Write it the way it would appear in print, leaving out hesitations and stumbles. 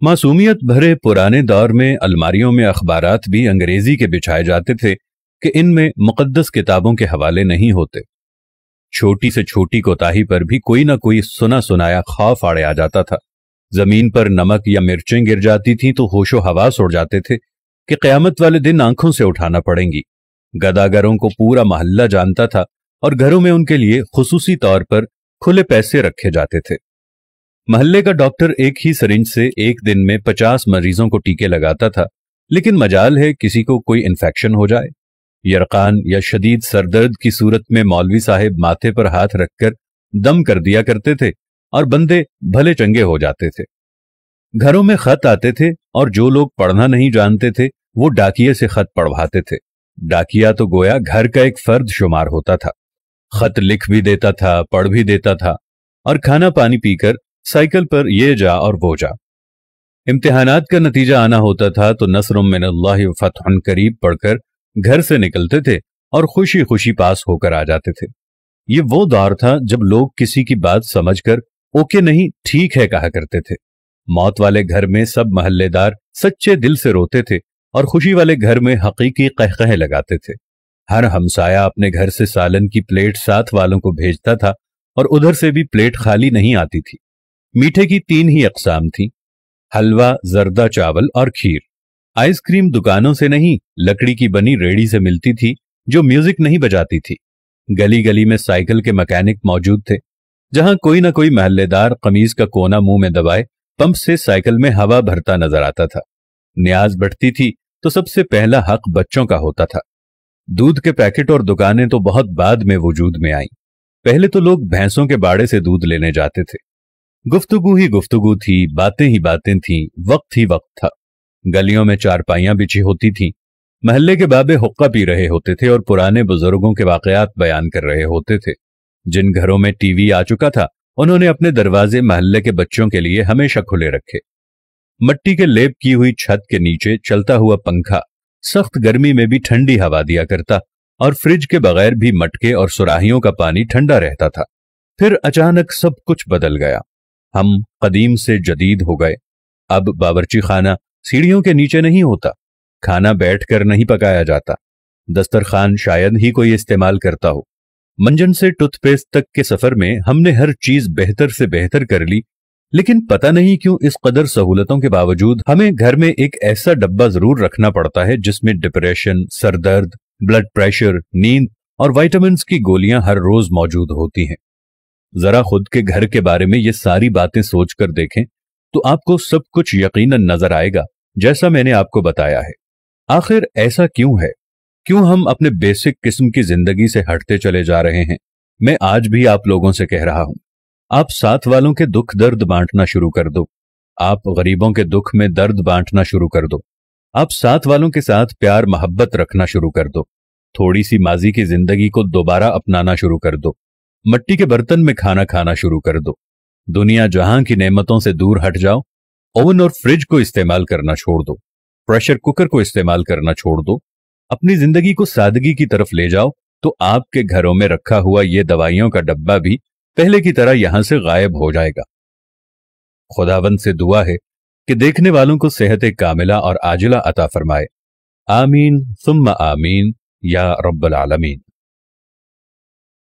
मासूमियत भरे पुराने दौर में अलमारियों में अखबारात भी अंग्रेजी के बिछाए जाते थे कि इनमें मुकद्दस किताबों के हवाले नहीं होते। छोटी से छोटी कोताही पर भी कोई ना कोई सुना सुनाया खौफ आड़े आ जाता था। जमीन पर नमक या मिर्चें गिर जाती थीं तो होशो हवास उड़ जाते थे कि क़यामत वाले दिन आंखों से उठाना पड़ेंगी। गदागरों को पूरा मोहल्ला जानता था और घरों में उनके लिए खुसूसी तौर पर खुले पैसे रखे जाते थे। मोहल्ले का डॉक्टर एक ही सिरिंज से एक दिन में 50 मरीजों को टीके लगाता था, लेकिन मजाल है किसी को कोई इन्फेक्शन हो जाए। यरकान या शदीद सरदर्द की सूरत में मौलवी साहिब माथे पर हाथ रखकर दम कर दिया करते थे और बंदे भले चंगे हो जाते थे। घरों में खत आते थे और जो लोग पढ़ना नहीं जानते थे वो डाकिये से खत पढ़वाते थे। डाकिया तो गोया घर का एक फर्द शुमार होता था। खत लिख भी देता था, पढ़ भी देता था और खाना पानी पीकर साइकिल पर ये जा और वो जा। इम्तिहानात का नतीजा आना होता था तो नस्रुम मिनल्लाहि व फतहुन करीब पढ़कर घर से निकलते थे और खुशी खुशी पास होकर आ जाते थे। ये वो दौर था जब लोग किसी की बात समझकर ओके नहीं ठीक है कहा करते थे। मौत वाले घर में सब महल्लेदार सच्चे दिल से रोते थे और खुशी वाले घर में हकीकी कहकहे लगाते थे। हर हमसाया अपने घर से सालन की प्लेट साथ वालों को भेजता था और उधर से भी प्लेट खाली नहीं आती थी। मीठे की 3 ही अक़साम थी, हलवा, जर्दा चावल और खीर। आइसक्रीम दुकानों से नहीं, लकड़ी की बनी रेड़ी से मिलती थी जो म्यूजिक नहीं बजाती थी। गली गली में साइकिल के मैकेनिक मौजूद थे। जहां कोई ना कोई महल्लेदार कमीज का कोना मुंह में दबाए पंप से साइकिल में हवा भरता नजर आता था। न्याज बढ़ती थी तो सबसे पहला हक बच्चों का होता था। दूध के पैकेट और दुकानें तो बहुत बाद में वजूद में आई। पहले तो लोग भैंसों के बाड़े से दूध लेने जाते थे। गुफ्तगू ही गुफ्तगू थी, बातें ही बातें थीं, वक्त ही वक्त था। गलियों में चारपाइयां बिछी होती थीं। महल्ले के बाबे हुक्का पी रहे होते थे और पुराने बुजुर्गों के वाकयात बयान कर रहे होते थे। जिन घरों में टीवी आ चुका था उन्होंने अपने दरवाजे महल्ले के बच्चों के लिए हमेशा खुले रखे। मट्टी के लेप की हुई छत के नीचे चलता हुआ पंखा सख्त गर्मी में भी ठंडी हवा दिया करता और फ्रिज के बगैर भी मटके और सुराहियों का पानी ठंडा रहता था। फिर अचानक सब कुछ बदल गया। हम कदीम से जदीद हो गए। अब बावर्ची खाना सीढ़ियों के नीचे नहीं होता, खाना बैठकर नहीं पकाया जाता, दस्तरखान शायद ही कोई इस्तेमाल करता हो। मंजन से टूथपेस्ट तक के सफर में हमने हर चीज बेहतर से बेहतर कर ली, लेकिन पता नहीं क्यों इस कदर सहूलतों के बावजूद हमें घर में एक ऐसा डब्बा जरूर रखना पड़ता है जिसमें डिप्रेशन, सरदर्द, ब्लड प्रेशर, नींद और विटामिन की गोलियां हर रोज मौजूद होती हैं। जरा खुद के घर के बारे में ये सारी बातें सोचकर देखें तो आपको सब कुछ यकीनन नजर आएगा जैसा मैंने आपको बताया है। आखिर ऐसा क्यों है? क्यों हम अपने बेसिक किस्म की जिंदगी से हटते चले जा रहे हैं? मैं आज भी आप लोगों से कह रहा हूं, आप साथ वालों के दुख दर्द बांटना शुरू कर दो। आप गरीबों के दुख में दर्द बांटना शुरू कर दो। आप साथ वालों के साथ प्यार मोहब्बत रखना शुरू कर दो। थोड़ी सी माजी की जिंदगी को दोबारा अपनाना शुरू कर दो। मट्टी के बर्तन में खाना खाना शुरू कर दो। दुनिया जहां की नेमतों से दूर हट जाओ। ओवन और फ्रिज को इस्तेमाल करना छोड़ दो। प्रेशर कुकर को इस्तेमाल करना छोड़ दो। अपनी जिंदगी को सादगी की तरफ ले जाओ तो आपके घरों में रखा हुआ ये दवाइयों का डब्बा भी पहले की तरह यहां से गायब हो जाएगा। खुदावंद से दुआ है कि देखने वालों को सेहत कामिला और आजिला अता फरमाए। आमीन सुम्मा आमीन या रब्बल आलमीन।